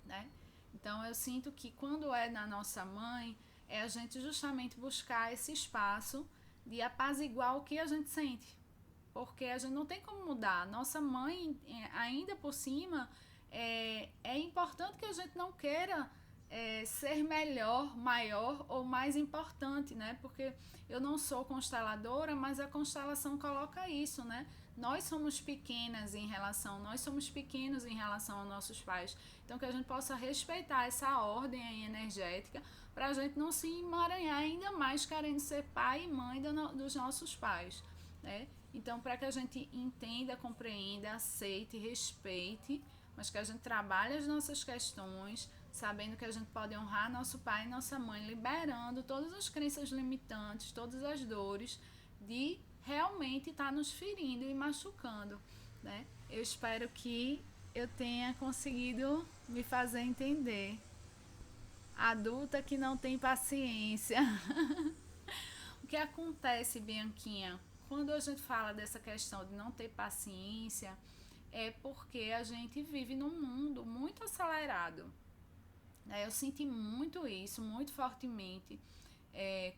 né? Então eu sinto que quando é na nossa mãe, é a gente justamente buscar esse espaço de apaziguar o que a gente sente, porque a gente não tem como mudar. Nossa mãe, ainda por cima, é importante que a gente não queira ser melhor, maior ou mais importante, né? Porque eu não sou consteladora, mas a constelação coloca isso, né? Nós somos pequenos em relação aos nossos pais. Então que a gente possa respeitar essa ordem energética para a gente não se emaranhar ainda mais querendo ser pai e mãe dos nossos pais, né? Então, para que a gente entenda, compreenda, aceite, respeite, mas que a gente trabalhe as nossas questões, sabendo que a gente pode honrar nosso pai e nossa mãe, liberando todas as crenças limitantes, todas as dores de realmente estar nos ferindo e machucando, né? Eu espero que eu tenha conseguido me fazer entender. Adulta que não tem paciência. O que acontece, Bianquinha, quando a gente fala dessa questão de não ter paciência, é porque a gente vive num mundo muito acelerado. Eu senti muito isso, muito fortemente,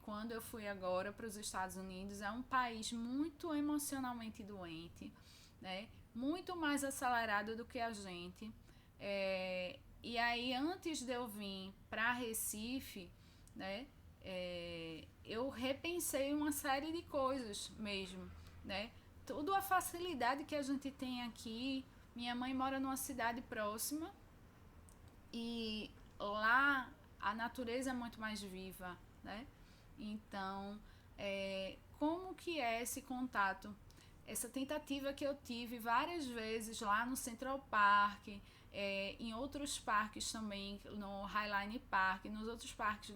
quando eu fui agora para os Estados Unidos. É um país muito emocionalmente doente, né? Muito mais acelerado do que a gente. E aí, antes de eu vir para Recife, né? Eu repensei uma série de coisas mesmo, né? Toda a facilidade que a gente tem aqui. Minha mãe mora numa cidade próxima e lá a natureza é muito mais viva, né? Então, como que é esse contato? Essa tentativa que eu tive várias vezes lá no Central Park, em outros parques também, no Highline Park, nos outros parques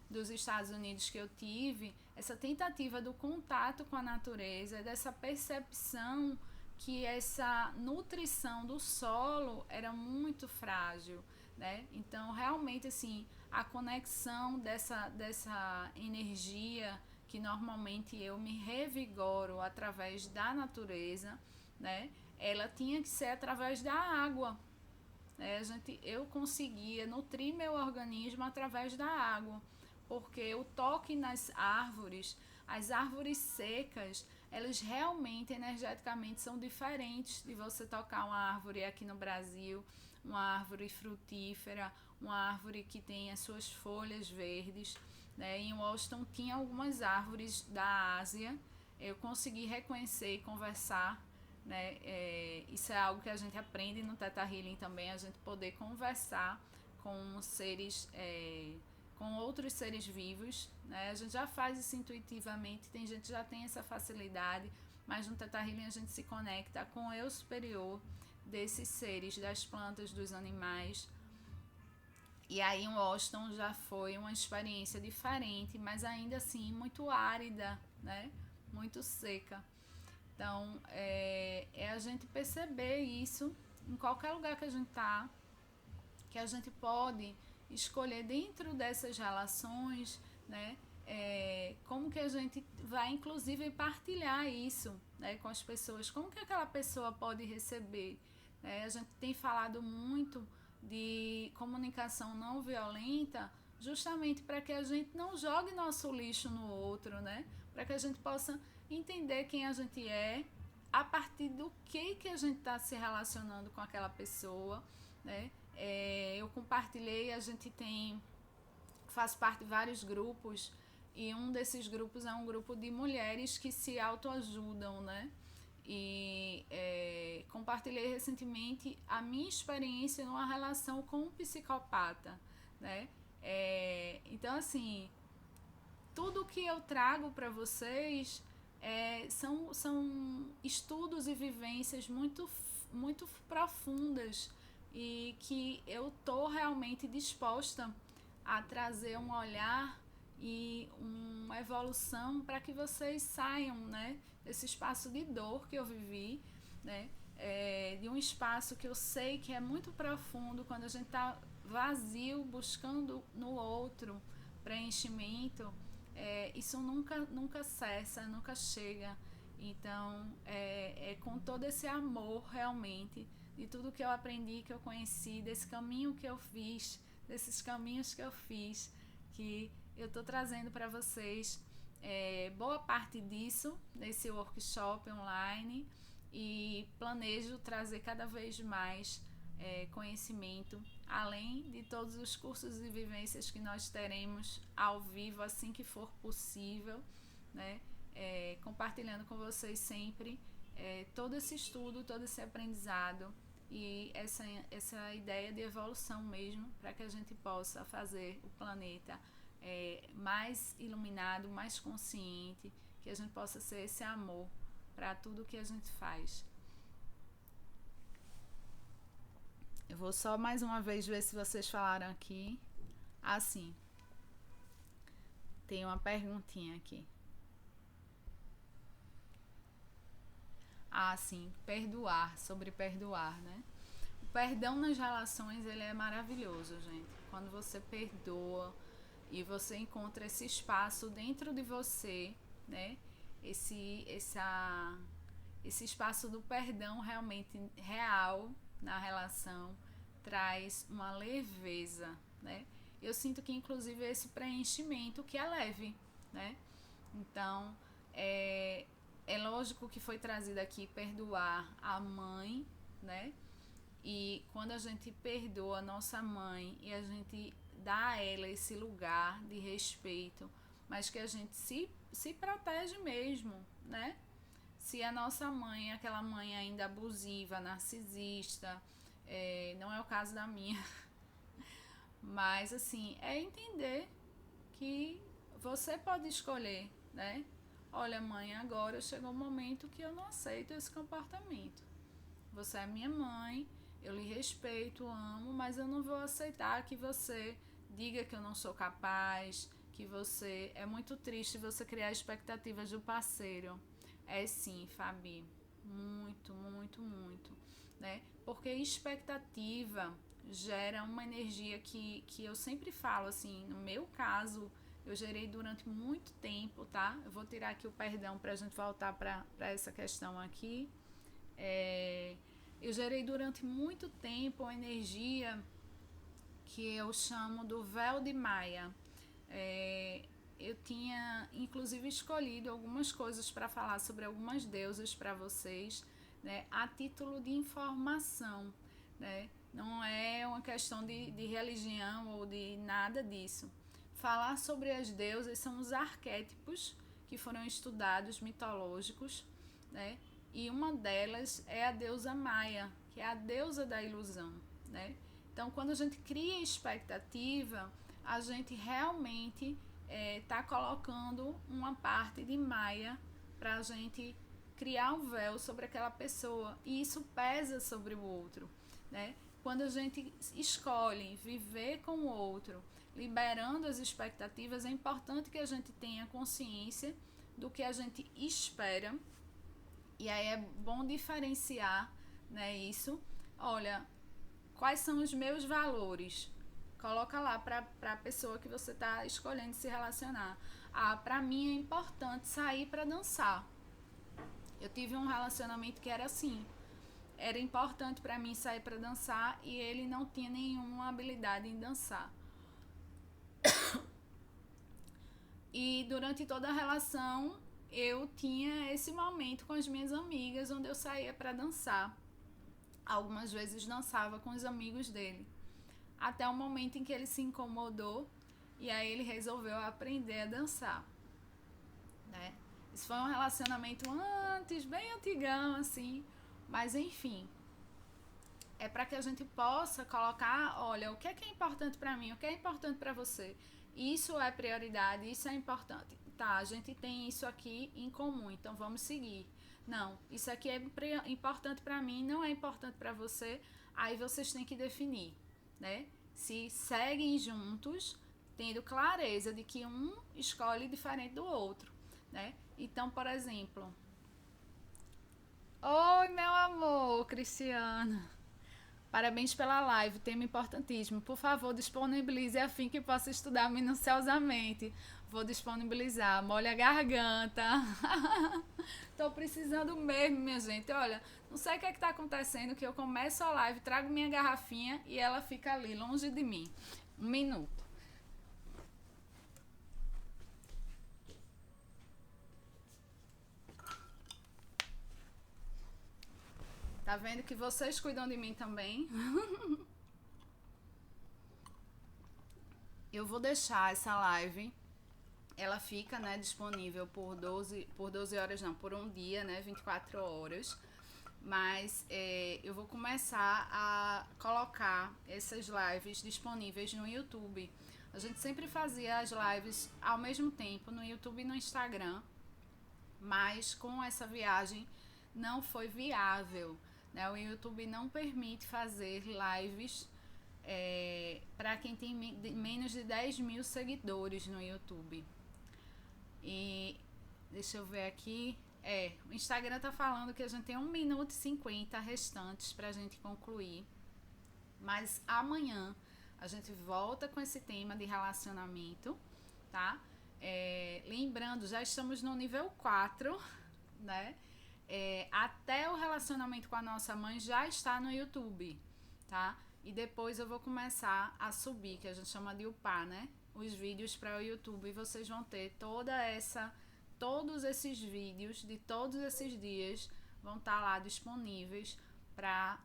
dos Estados Unidos que eu tive, essa tentativa do contato com a natureza, dessa percepção que essa nutrição do solo era muito frágil, né? Então, realmente, assim, a conexão dessa energia que normalmente eu me revigoro através da natureza, né? Ela tinha que ser através da água, né? Eu conseguia nutrir meu organismo através da água, porque o toque nas árvores, as árvores secas, elas realmente energeticamente são diferentes de você tocar uma árvore aqui no Brasil, uma árvore frutífera, uma árvore que tem as suas folhas verdes, né? Em Washington tinha algumas árvores da Ásia, eu consegui reconhecer e conversar, né? Isso é algo que a gente aprende no Theta Healing também, a gente poder conversar com seres, com outros seres vivos, né? A gente já faz isso intuitivamente, tem gente que já tem essa facilidade, mas no Theta Healing a gente se conecta com o eu superior desses seres, das plantas, dos animais. E aí em Washington já foi uma experiência diferente, mas ainda assim muito árida, né? Muito seca. Então, é a gente perceber isso em qualquer lugar que a gente está, que a gente pode escolher dentro dessas relações, né? Como que a gente vai, inclusive, partilhar isso, né, com as pessoas. Como que aquela pessoa pode receber? A gente tem falado muito de comunicação não violenta, justamente para que a gente não jogue nosso lixo no outro, né? Para que a gente possa entender quem a gente é a partir do que a gente está se relacionando com aquela pessoa, né? Eu compartilhei, a gente faz parte de vários grupos, e um desses grupos é um grupo de mulheres que se autoajudam, né? E compartilhei recentemente a minha experiência numa relação com um psicopata, né? Então, assim, tudo que eu trago para vocês são estudos e vivências muito profundas, e que eu tô realmente disposta a trazer um olhar e uma evolução para que vocês saiam, né, desse espaço de dor que eu vivi, né, de um espaço que eu sei que é muito profundo, quando a gente está vazio, buscando no outro preenchimento. Isso nunca cessa, nunca chega. Então, com todo esse amor realmente, de tudo que eu aprendi, que eu conheci, desse caminho que eu fiz, desses caminhos que eu fiz, que eu estou trazendo para vocês boa parte disso nesse workshop online, e planejo trazer cada vez mais conhecimento, além de todos os cursos e vivências que nós teremos ao vivo assim que for possível, né? Compartilhando com vocês sempre todo esse estudo, todo esse aprendizado e essa ideia de evolução mesmo, para que a gente possa fazer o planeta mais iluminado, mais consciente, que a gente possa ser esse amor para tudo que a gente faz. Eu vou só mais uma vez ver se vocês falaram aqui. Sim. Tem uma perguntinha aqui. Sim. Perdoar, sobre perdoar, né? O perdão nas relações, ele é maravilhoso, gente. Quando você perdoa e você encontra esse espaço dentro de você, né? Esse espaço do perdão realmente real na relação traz uma leveza, né? Eu sinto que inclusive esse preenchimento que é leve, né? Então, é lógico que foi trazido aqui perdoar a mãe, né? E quando a gente perdoa a nossa mãe e a gente dá a ela esse lugar de respeito, mas que a gente se protege mesmo, né? Se a nossa mãe é aquela mãe ainda abusiva, narcisista, não é o caso da minha, mas assim, entender que você pode escolher, né? Olha, mãe, agora chegou um momento que eu não aceito esse comportamento. Você é minha mãe, eu lhe respeito, amo, mas eu não vou aceitar que você diga que eu não sou capaz, que você... É muito triste você criar expectativas do parceiro. Sim, Fabi, muito, muito, muito, né? Porque expectativa gera uma energia que eu sempre falo, assim, no meu caso, eu gerei durante muito tempo, tá? Eu vou tirar aqui o perdão pra gente voltar pra essa questão aqui. eu gerei durante muito tempo uma energia que eu chamo do véu de Maia. Eu tinha inclusive escolhido algumas coisas para falar sobre algumas deusas para vocês, né, a título de informação, né? Não é uma questão de religião ou de nada disso. Falar sobre as deusas são os arquétipos que foram estudados, mitológicos, né? E uma delas é a deusa Maia, que é a deusa da ilusão, né? Então, quando a gente cria expectativa, a gente realmente está colocando uma parte de Maia para a gente criar um véu sobre aquela pessoa, e isso pesa sobre o outro, né? Quando a gente escolhe viver com o outro, liberando as expectativas, é importante que a gente tenha consciência do que a gente espera, e aí é bom diferenciar, né, isso. Olha, quais são os meus valores? Coloca lá para a pessoa que você está escolhendo se relacionar. Para mim é importante sair para dançar. Eu tive um relacionamento que era assim. Era importante para mim sair para dançar e ele não tinha nenhuma habilidade em dançar. E durante toda a relação eu tinha esse momento com as minhas amigas onde eu saía para dançar. Algumas vezes dançava com os amigos dele. Até o momento em que ele se incomodou e aí ele resolveu aprender a dançar, né? Isso foi um relacionamento antes, bem antigão assim, mas enfim, é para que a gente possa colocar, olha, o que é importante para mim, o que é importante para você. Isso é prioridade, isso é importante. Tá, a gente tem isso aqui em comum, então vamos seguir. Não, isso aqui é importante para mim, não é importante para você. Aí vocês têm que definir, né? Se seguem juntos, tendo clareza de que um escolhe diferente do outro, né? Então, por exemplo, oi, meu amor, Cristiano. Parabéns pela live, tema importantíssimo. Por favor, disponibilize a fim que possa estudar minuciosamente. Vou disponibilizar. Molhe a garganta. Tô precisando mesmo, minha gente. Olha, não sei o que é que tá acontecendo, que eu começo a live, trago minha garrafinha e ela fica ali, longe de mim. 1 minuto. Tá vendo que vocês cuidam de mim também? Eu vou deixar essa live, ela fica, né, disponível por 12 horas, não, por um dia, né, 24 horas. Mas eu vou começar a colocar essas lives disponíveis no YouTube. A gente sempre fazia as lives ao mesmo tempo no YouTube e no Instagram, mas com essa viagem não foi viável, né? O YouTube não permite fazer lives para quem tem menos de 10 mil seguidores no YouTube. E deixa eu ver aqui. O Instagram tá falando que a gente tem 1 minuto e 50 restantes pra gente concluir. Mas amanhã a gente volta com esse tema de relacionamento, tá? Lembrando, já estamos no nível 4, né? Até o relacionamento com a nossa mãe já está no YouTube, tá? E depois eu vou começar a subir, que a gente chama de upar, né? Os vídeos para o YouTube, e vocês vão ter todos esses vídeos de todos esses dias vão estar lá disponíveis para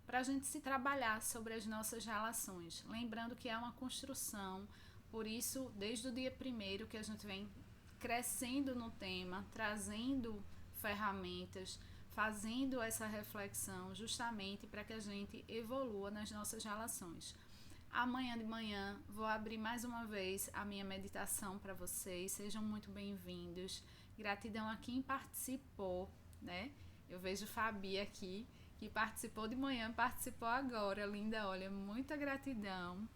a gente se trabalhar sobre as nossas relações. Lembrando que é uma construção, por isso, desde o dia 1º que a gente vem crescendo no tema, trazendo ferramentas, fazendo essa reflexão justamente para que a gente evolua nas nossas relações. Amanhã de manhã vou abrir mais uma vez a minha meditação para vocês. Sejam muito bem-vindos. Gratidão a quem participou, né? Eu vejo Fabi aqui, que participou de manhã, participou agora. Linda, olha, muita gratidão.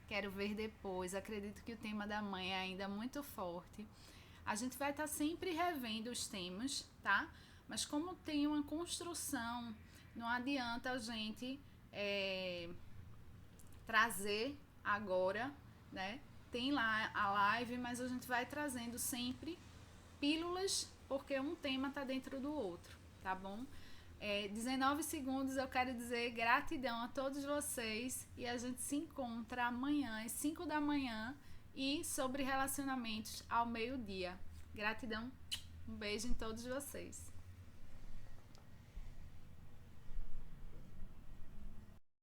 Quero ver depois. Acredito que o tema da mãe é ainda muito forte. A gente vai estar sempre revendo os temas, tá? Mas como tem uma construção, não adianta a gente trazer agora, né? Tem lá a live, mas a gente vai trazendo sempre pílulas, porque um tema tá dentro do outro, tá bom? 19 segundos eu quero dizer gratidão a todos vocês e a gente se encontra amanhã às 5 da manhã e sobre relacionamentos ao meio-dia. Gratidão, um beijo em todos vocês.